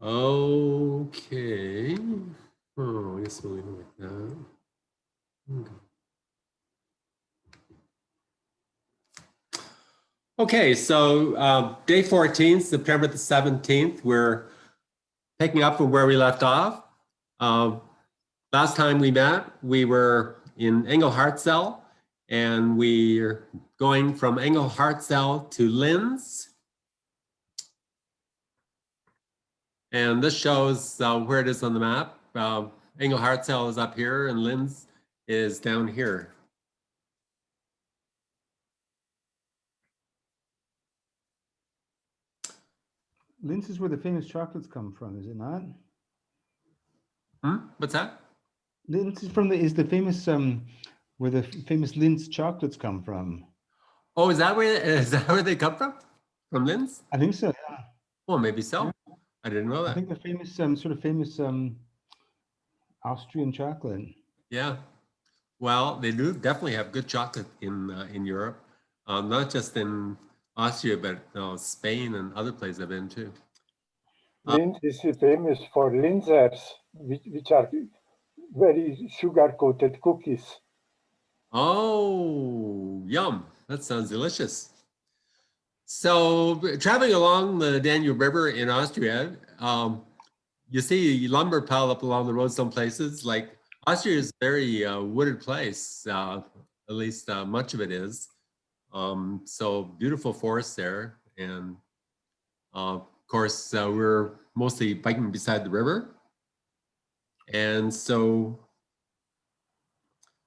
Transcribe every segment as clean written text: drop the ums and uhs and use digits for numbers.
Okay. Oh, I guess we'll leave it like that. Okay, so day 14, September the 17th, we're picking up from where we left off. Last time we met, we were in Engelharszell, and we're going from Engelharszell to Linz. And this shows where it is on the map. Engelharszell is up here, and Linz is down here. Linz is where the famous chocolates come from, is it not? What's that? Linz is the famous where the famous Linz chocolates come from. Oh, is that where they come from? From Linz? I think so. Yeah. Well, maybe so. Yeah. I didn't know that. I think the famous sort of famous Austrian chocolate. Yeah. Well, they do definitely have good chocolate in Europe, not just in Austria, but Spain and other places I've been too. Linz is famous for Linzers, which are very sugar-coated cookies. Oh, yum. That sounds delicious. So traveling along the Danube River in Austria, you see lumber piled up along the road some places. Like Austria is a very wooded place, at least much of it is. So beautiful forests there. And of course, we're mostly biking beside the river. And so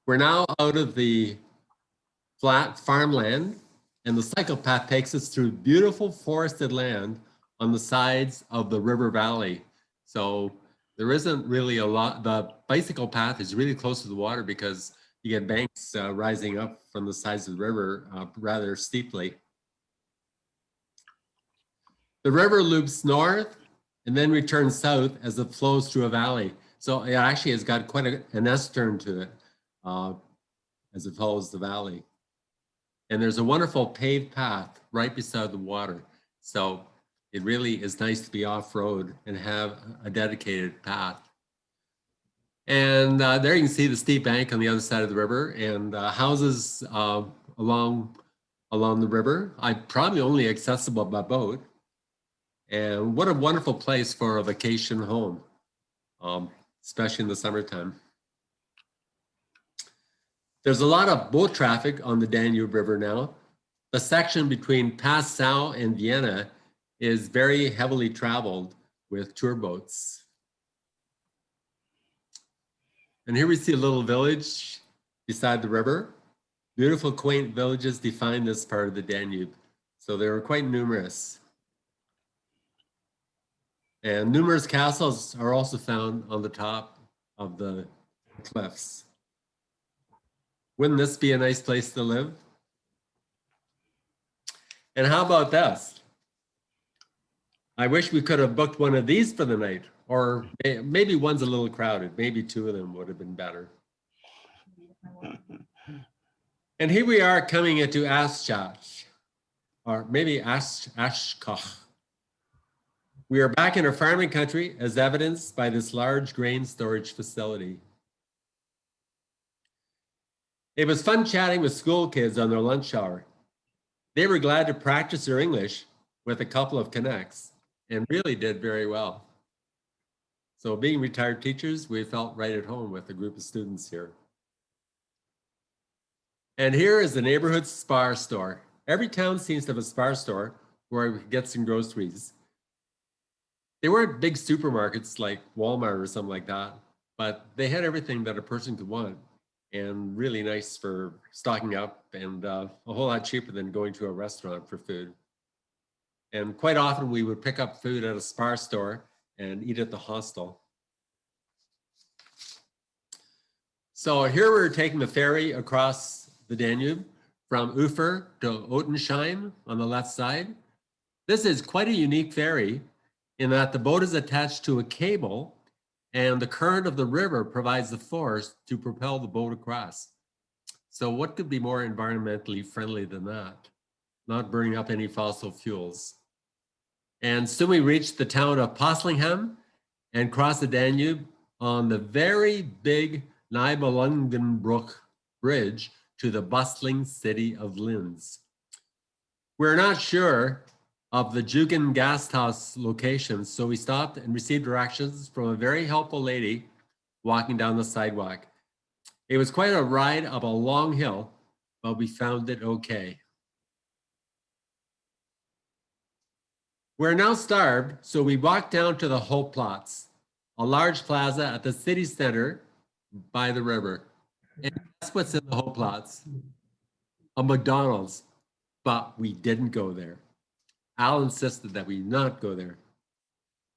we're now out of the flat farmland, and the cycle path takes us through beautiful forested land on the sides of the river valley. So there isn't really a lot, the bicycle path is really close to the water because you get banks rising up from the sides of the river rather steeply. The river loops north and then returns south as it flows through a valley. So it actually has got quite an S-turn to it as it follows the valley. And there's a wonderful paved path right beside the water. So it really is nice to be off-road and have a dedicated path. And there you can see the steep bank on the other side of the river and houses along the river. Probably only accessible by boat. And what a wonderful place for a vacation home, especially in the summertime. There's a lot of boat traffic on the Danube River now. The section between Passau and Vienna is very heavily traveled with tour boats. And here we see a little village beside the river. Beautiful, quaint villages define this part of the Danube. So they were quite numerous. And numerous castles are also found on the top of the cliffs. Wouldn't this be a nice place to live? And how about this? I wish we could have booked one of these for the night, or maybe one's a little crowded. Maybe two of them would have been better. And here we are coming into Aschach, or maybe Aschach. We are back in our farming country as evidenced by this large grain storage facility. It was fun chatting with school kids on their lunch hour. They were glad to practice their English with a couple of connects and really did very well. So being retired teachers, we felt right at home with a group of students here. And here is the neighborhood Spar store. Every town seems to have a Spar store where we could get some groceries. They weren't big supermarkets like Walmart or something like that, but they had everything that a person could want and really nice for stocking up and a whole lot cheaper than going to a restaurant for food. And quite often we would pick up food at a Spar store and eat at the hostel. So here we're taking the ferry across the Danube from Ufer to Ottensheim on the left side. This is quite a unique ferry in that the boat is attached to a cable and the current of the river provides the force to propel the boat across. So what could be more environmentally friendly than that? Not burning up any fossil fuels. And soon we reached the town of Poslingham and crossed the Danube on the very big Nibelungenbrook Bridge to the bustling city of Linz. We're not sure of the Jugendgasthaus location, so we stopped and received directions from a very helpful lady walking down the sidewalk. It was quite a ride up a long hill, but we found it okay. We're now starved, so we walked down to the Hofplatz, a large plaza at the city center by the river. And that's what's in the Hofplatz, a McDonald's, but we didn't go there. Al insisted that we not go there.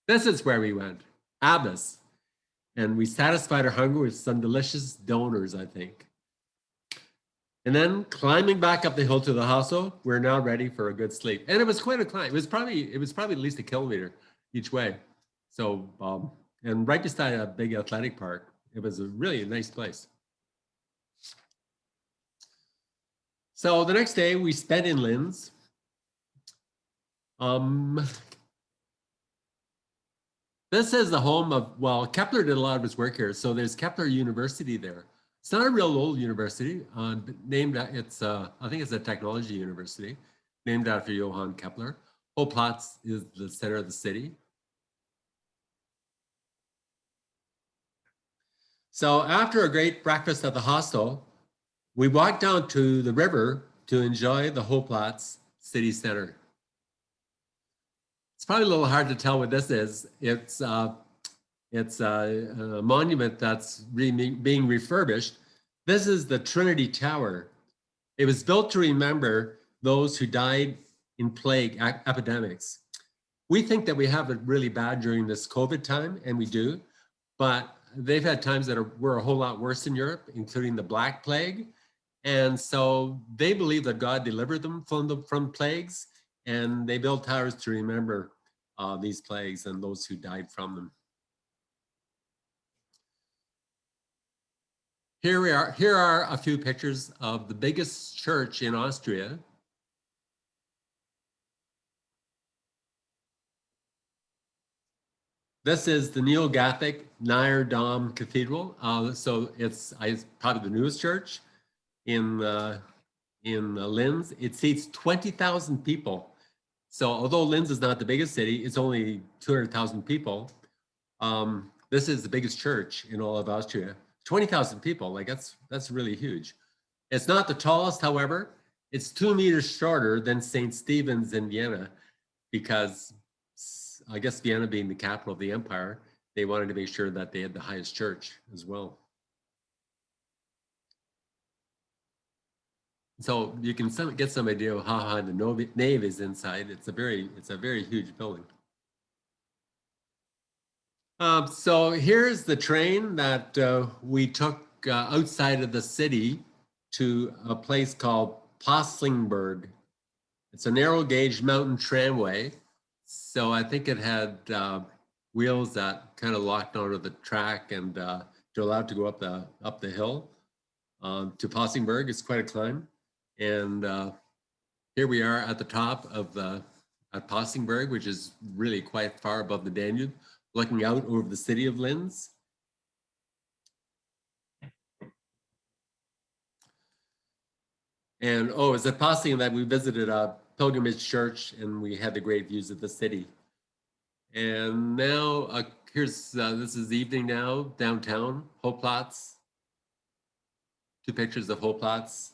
This is where we went, Abbas, and we satisfied our hunger with some delicious donors, I think. And then climbing back up the hill to the hostel, we're now ready for a good sleep. And it was quite a climb. It was probably at least 1 kilometer each way. So, and right beside a big athletic park. It was a really nice place. So the next day we spent in Linz. This is the home of, well, Kepler did a lot of his work here. So there's Kepler University there. It's not a real old university, named, I think it's a technology university, named after Johann Kepler. Hofplatz is the center of the city. So after a great breakfast at the hostel, we walked down to the river to enjoy the Hofplatz city center. It's probably a little hard to tell what this is. It's a monument that's being refurbished. This is the Trinity Tower. It was built to remember those who died in plague epidemics. We think that we have it really bad during this COVID time, and we do, but they've had times that were a whole lot worse in Europe, including the Black Plague. And so they believe that God delivered them from plagues, and they built towers to remember these plagues and those who died from them. Here are a few pictures of the biggest church in Austria. This is the Neo-Gothic Notre Dame Cathedral. So it's probably the newest church in Linz. It seats 20,000 people. So although Linz is not the biggest city, it's only 200,000 people. This is the biggest church in all of Austria. 20,000 people, like that's really huge. It's not the tallest, however. It's 2 meters shorter than St. Stephen's in Vienna, because I guess Vienna being the capital of the empire, they wanted to make sure that they had the highest church as well. So you can get some idea of how high the nave is inside. It's a very huge building. So here's the train that we took outside of the city to a place called Postlingberg. It's a narrow gauge mountain tramway. So I think it had wheels that kind of locked onto the track, and you're allowed to go up the hill to Postlingberg. It's quite a climb. And here we are at the top of at Postlingberg, which is really quite far above the Danube, looking out over the city of Linz. And it's at Postlingberg that we visited a pilgrimage church, and we had the great views of the city. And now this is evening now, downtown, Hofplatz. 2 pictures of Hofplatz.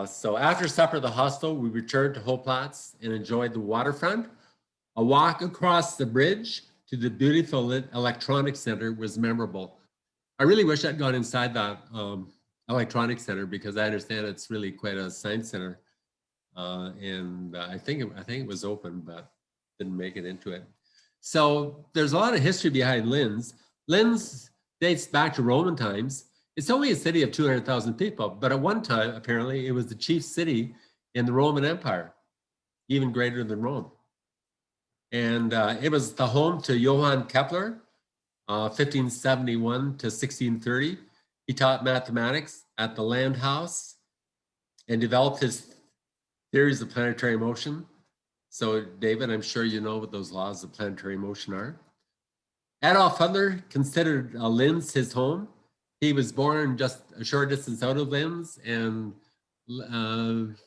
So after supper at the hostel, we returned to Hofplatz and enjoyed the waterfront. A walk across the bridge to the beautiful electronics center was memorable. I really wish I'd gone inside that electronics center, because I understand it's really quite a science center. And I think it was open, but didn't make it into it. So there's a lot of history behind Linz. Linz dates back to Roman times. It's only a city of 200,000 people, but at one time, apparently, it was the chief city in the Roman Empire, even greater than Rome. And it was the home to Johann Kepler, 1571 to 1630. He taught mathematics at the Landhaus and developed his theories of planetary motion. So David, I'm sure you know what those laws of planetary motion are. Adolf Hitler considered Linz his home. He was born just a short distance out of Linz, and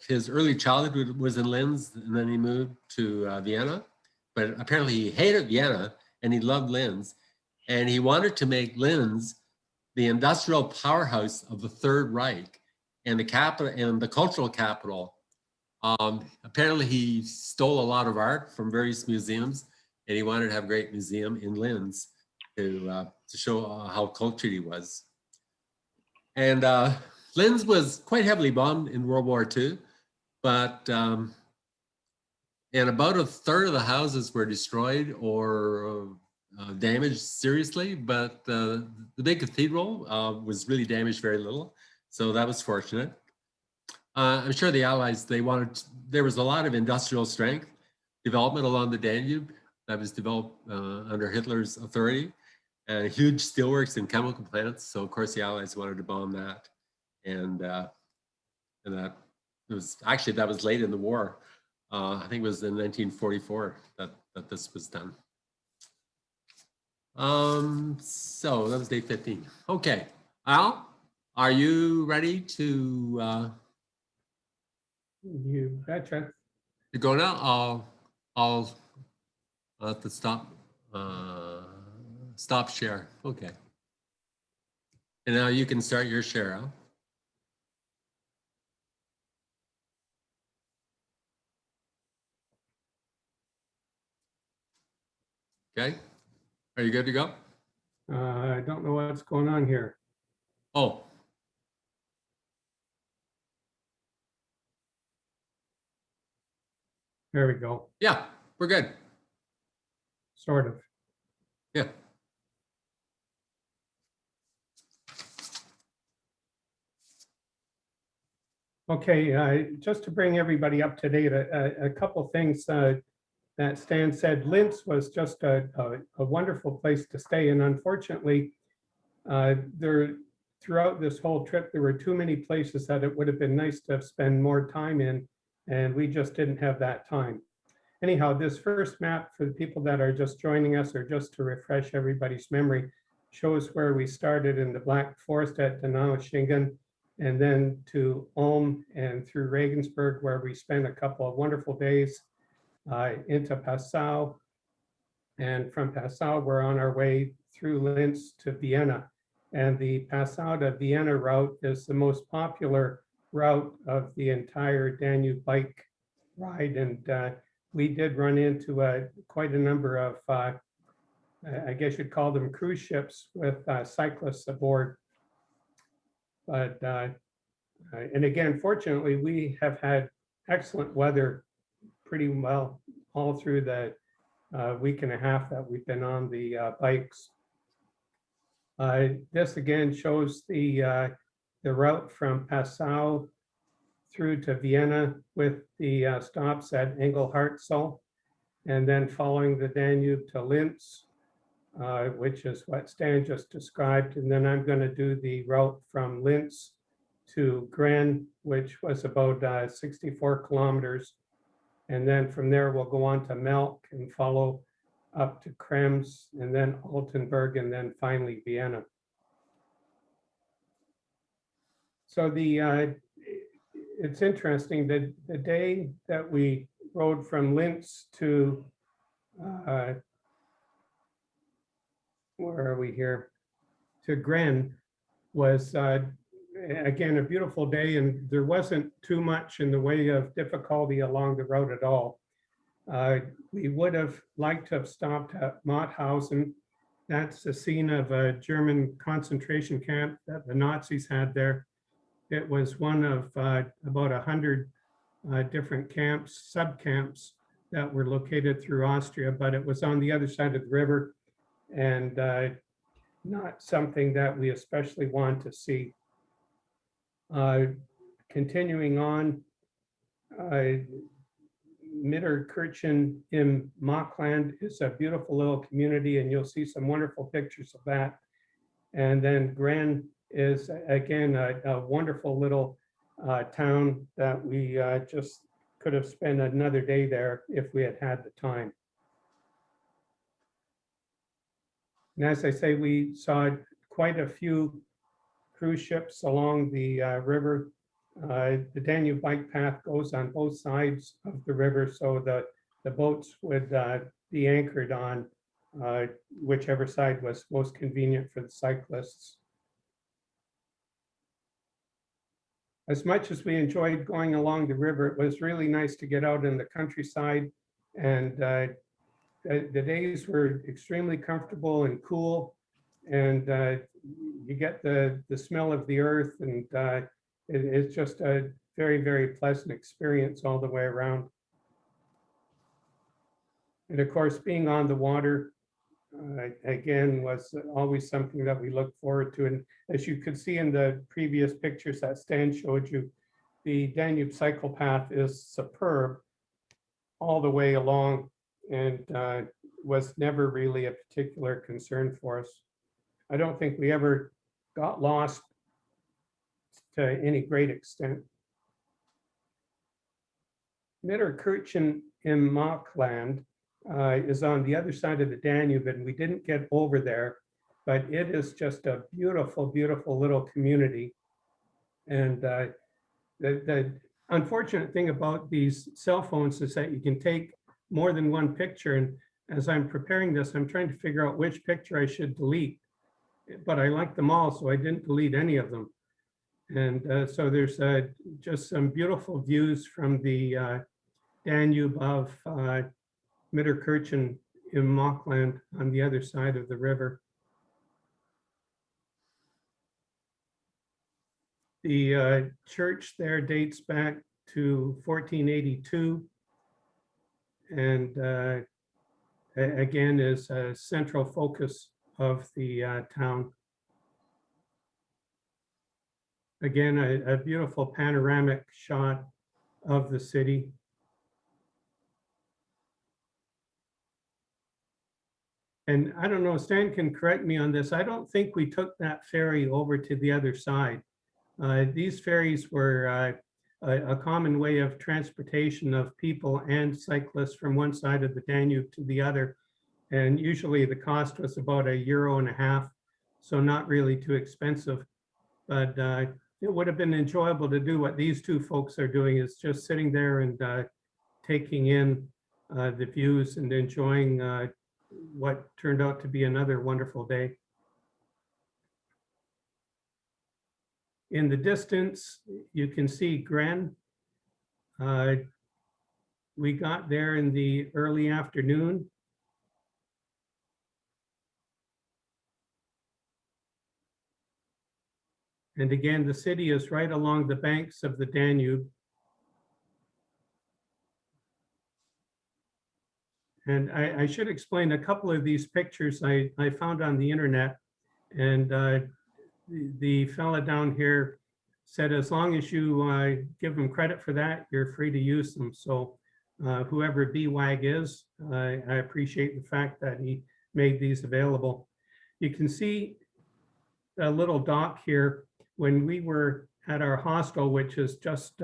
his early childhood was in Linz, and then he moved to Vienna. But apparently he hated Vienna and he loved Linz, and he wanted to make Linz the industrial powerhouse of the Third Reich and the capital and the cultural capital. Apparently he stole a lot of art from various museums, and he wanted to have a great museum in Linz to show how cultured he was. And Linz was quite heavily bombed in World War II, but and about a third of the houses were destroyed or damaged seriously, but the big cathedral was really damaged very little. So that was fortunate. I'm sure the Allies, there was a lot of industrial strength development along the Danube that was developed under Hitler's authority, and huge steelworks and chemical plants. So of course the Allies wanted to bomb that. And that was late in the war. I think it was in 1944 that this was done. So that was day 15. Okay, Al, are you ready to You betcha. go now? I'll have to stop share. Okay. And now you can start your share, Al. Okay. Are you good to go? I don't know what's going on here. Oh, There we go. yeah, we're good. Sort of. Yeah. Okay, just to bring everybody up to date, a couple things that Stan said. Linz was just a wonderful place to stay, and unfortunately, throughout this whole trip, there were too many places that it would have been nice to have spent more time in, and we just didn't have that time. Anyhow, this first map for the people that are just joining us, or just to refresh everybody's memory, shows where we started in the Black Forest at Danube, and then to Ulm and through Regensburg, where we spent a couple of wonderful days, into Passau. And from Passau, we're on our way through Linz to Vienna. And the Passau to Vienna route is the most popular route of the entire Danube bike ride. And we did run into quite a number of, I guess you'd call them cruise ships with cyclists aboard. But, and again, fortunately, we have had excellent weather pretty well all through the week and a half that we've been on the bikes. This again shows the route from Passau through to Vienna with the stops at Engelharszell, and then following the Danube to Linz, which is what Stan just described. And then I'm going to do the route from Linz to Gren, which was about 64 kilometers. And then from there, we'll go on to Melk and follow up to Krems, and then Altenburg, and then finally Vienna. So it's interesting that the day that we rode from Linz to, where are we here? To Gren was, again, a beautiful day, and there wasn't too much in the way of difficulty along the road at all. We would have liked to have stopped at Mauthausen. That's the scene of a German concentration camp that the Nazis had there. It was one of about 100 different camps, sub-camps that were located through Austria, but it was on the other side of the river, and not something that we especially want to see. Continuing on, Mitterkirchen im Machland is a beautiful little community, and you'll see some wonderful pictures of that. And then Gren is, again, a wonderful little town that we just could have spent another day there if we had had the time. And as I say, we saw quite a few cruise ships along the river. The Danube bike path goes on both sides of the river, so the boats would be anchored on whichever side was most convenient for the cyclists. As much as we enjoyed going along the river, it was really nice to get out in the countryside, and the days were extremely comfortable and cool, and you get the smell of the earth, and it's just a very, very pleasant experience all the way around. And of course, being on the water, again, was always something that we look forward to. And as you could see in the previous pictures that Stan showed you, the Danube cycle path is superb all the way along, and was never really a particular concern for us. I don't think we ever got lost to any great extent. Mitterkirchen im Markland is on the other side of the Danube, and we didn't get over there, but it is just a beautiful, beautiful little community. And the unfortunate thing about these cell phones is that you can take more than one picture. And as I'm preparing this, I'm trying to figure out which picture I should delete. But I like them all, so I didn't delete any of them. And so there's just some beautiful views from the Danube of Mitterkirchen im Markland on the other side of the river. The church there dates back to 1482, and again is a central focus of the town. Again, a beautiful panoramic shot of the city. And I don't know, Stan can correct me on this. I don't think we took that ferry over to the other side. These ferries were a common way of transportation of people and cyclists from one side of the Danube to the other. And usually the cost was about €1.50, so not really too expensive. But it would have been enjoyable to do what these two folks are doing, is just sitting there and taking in the views and enjoying what turned out to be another wonderful day. In the distance, you can see Gren. We got there in the early afternoon. And again, the city is right along the banks of the Danube. And I should explain a couple of these pictures I found on the internet. And the fella down here said, as long as you give him credit for that, you're free to use them. So whoever BWAG is, I appreciate the fact that he made these available. You can see a little dock here. When we were at our hostel, which is just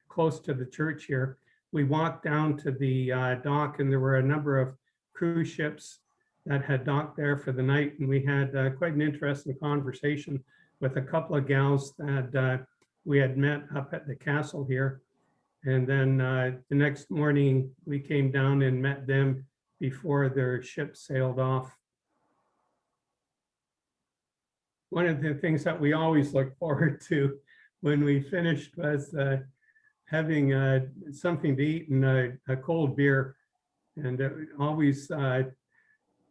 close to the church here, we walked down to the dock, and there were a number of cruise ships that had docked there for the night. And we had quite an interesting conversation with a couple of gals that we had met up at the castle here. And then the next morning, we came down and met them before their ship sailed off. One of the things that we always look forward to when we finished was having something to eat and a cold beer. And it always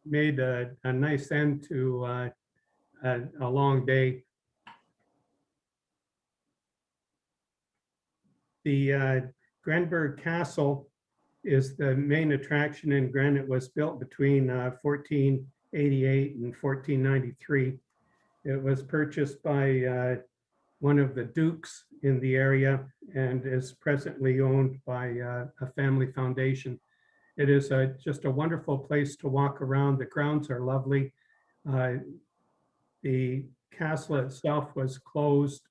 made a nice end to a long day. The Grenberg Castle is the main attraction in Gren. It was built between 1488 and 1493. It was purchased by one of the dukes in the area and is presently owned by a family foundation. It is just a wonderful place to walk around. The grounds are lovely. The castle itself was closed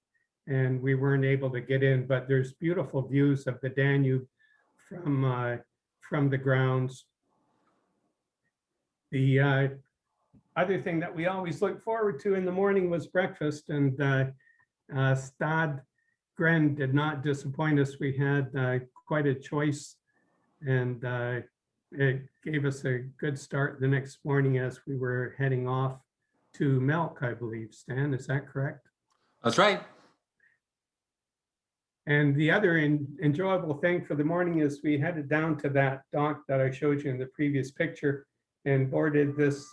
and we weren't able to get in, but there's beautiful views of the Danube from the grounds. The other thing that we always look forward to in the morning was breakfast, and Stad Gren did not disappoint us. We had quite a choice, and it gave us a good start the next morning as we were heading off to Melk, I believe. Stan, is that correct? That's right. And the other enjoyable thing for the morning is we headed down to that dock that I showed you in the previous picture and boarded this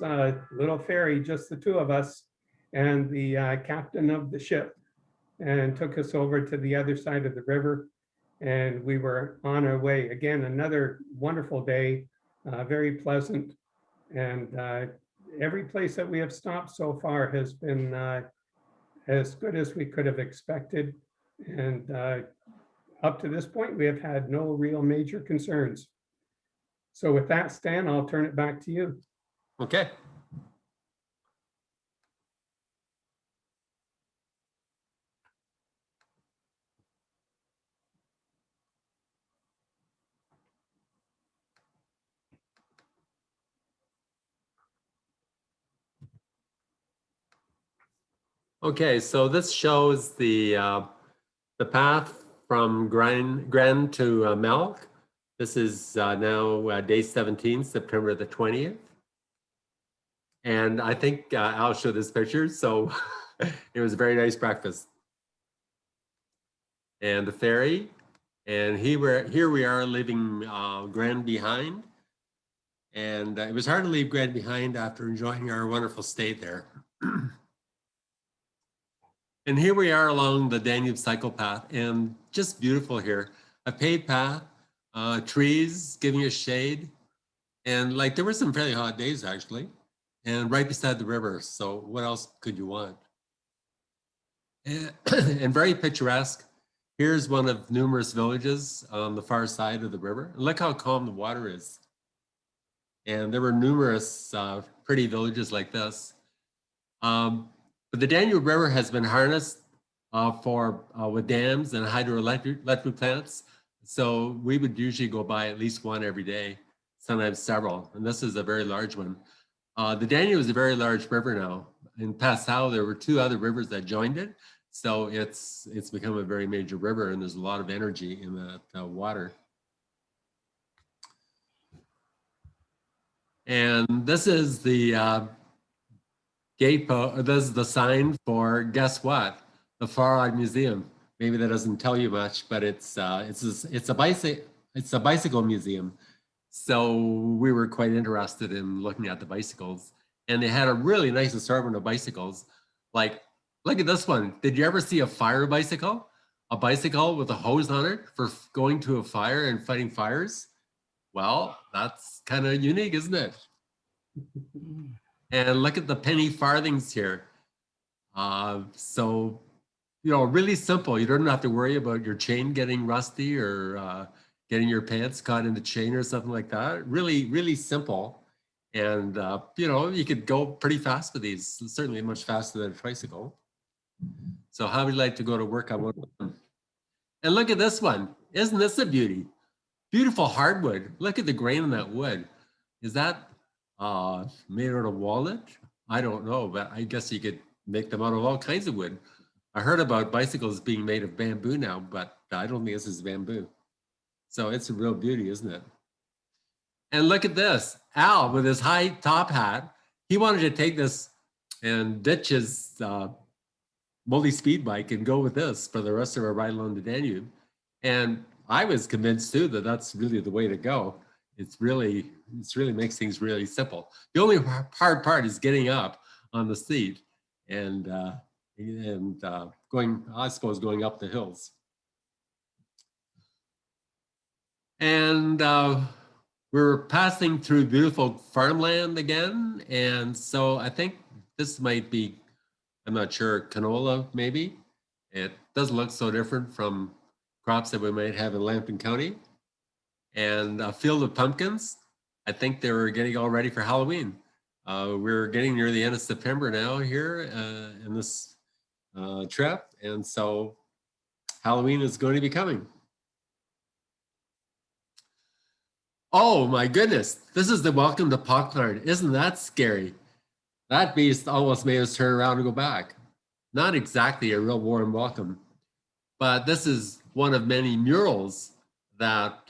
little ferry, just the two of us and the captain of the ship, and took us over to the other side of the river. And we were on our way. Again, another wonderful day, very pleasant. And every place that we have stopped so far has been as good as we could have expected. And up to this point, we have had no real major concerns. So with that, Stan, I'll turn it back to you. Okay. Okay, so this shows the path from Gren to Melk. This is now day 17, September the 20th. And I think I'll show this picture. So it was a very nice breakfast. And the ferry. And here we are leaving Gren behind. And it was hard to leave Gren behind after enjoying our wonderful stay there. And here we are along the Danube cycle path, and just beautiful here. A paved path, trees giving us shade, and like there were some fairly hot days actually, and right beside the river. So what else could you want? And very picturesque. Here's one of numerous villages on the far side of the river. Look how calm the water is. And there were numerous pretty villages like this. But the Danube River has been harnessed with dams and hydroelectric plants. So we would usually go by at least one every day, sometimes several. And this is a very large one. The Danube is a very large river now. In Passau, there were two other rivers that joined it. So it's become a very major river, and there's a lot of energy in that water. And this is the this is the sign for, guess what? The Fahrrad Museum. Maybe that doesn't tell you much, but it's a bicycle museum. So we were quite interested in looking at the bicycles, and they had a really nice assortment of bicycles. Like, look at this one. Did you ever see a fire bicycle? A bicycle with a hose on it for going to a fire and fighting fires? Well, that's kind of unique, isn't it? And look at the penny farthings here. So, you know, really simple. You don't have to worry about your chain getting rusty or getting your pants caught in the chain or something like that. Really, really simple. And, you know, you could go pretty fast with these, certainly much faster than a tricycle. So how would you like to go to work on one of them? And look at this one. Isn't this a beauty? Beautiful hardwood. Look at the grain in that wood. Is that made out of walnut? I don't know, but I guess you could make them out of all kinds of wood. I heard about bicycles being made of bamboo now, but I don't think this is bamboo. So it's a real beauty, isn't it? And look at this. Al, with his high top hat, he wanted to take this and ditch his multi-speed bike and go with this for the rest of our ride along the Danube. And I was convinced too that that's really the way to go. It's really makes things really simple. The only hard part is getting up on the seat and going, I suppose, going up the hills. And we're passing through beautiful farmland again. And so I think this might be, I'm not sure, canola maybe. It doesn't look so different from crops that we might have in Lambton County. And a field of pumpkins. I think they were getting all ready for Halloween. We're getting near the end of September now here in this trip. And so Halloween is going to be coming. Oh my goodness, this is the welcome to Pocklarn. Isn't that scary? That beast almost made us turn around and go back. Not exactly a real warm welcome, but this is one of many murals that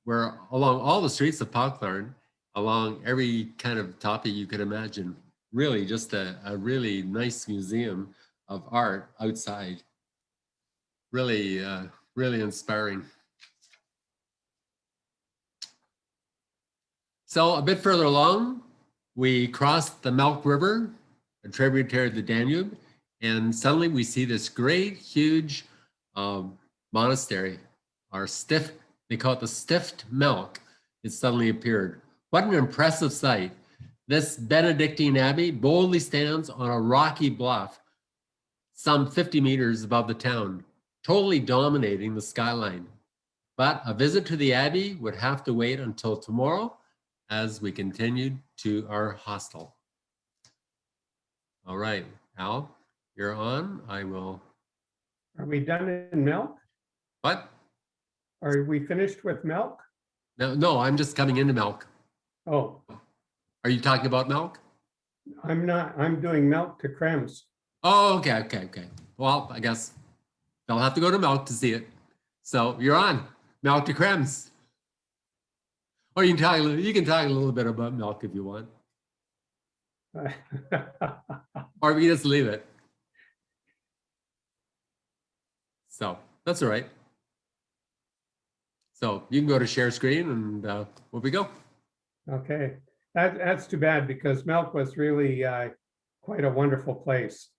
were along all the streets of Pocklarn, along every kind of topic you could imagine. Really just a really nice museum of art outside. Really, really inspiring. So a bit further along, we crossed the Melk River, a tributary of the Danube, and suddenly we see this great, huge monastery, they call it the Stift Melk. It suddenly appeared. What an impressive sight. This Benedictine abbey boldly stands on a rocky bluff, some 50 meters above the town, totally dominating the skyline. But a visit to the abbey would have to wait until tomorrow as we continued to our hostel. All right, Al, you're on. I will. Are we done in Melk? What? Are we finished with Melk? No, I'm just coming into Melk. Oh, Are you talking about Melk? I'm not. I'm doing Melk to Krems. Oh, okay. Well, I guess they'll have to go to Melk to see it. So you're on Melk to Krems. Or you can talk a little bit about Melk if you want. Or we just leave it. So that's all right. So you can go to share screen and where we go. Okay, that's too bad because Melk was really quite a wonderful place.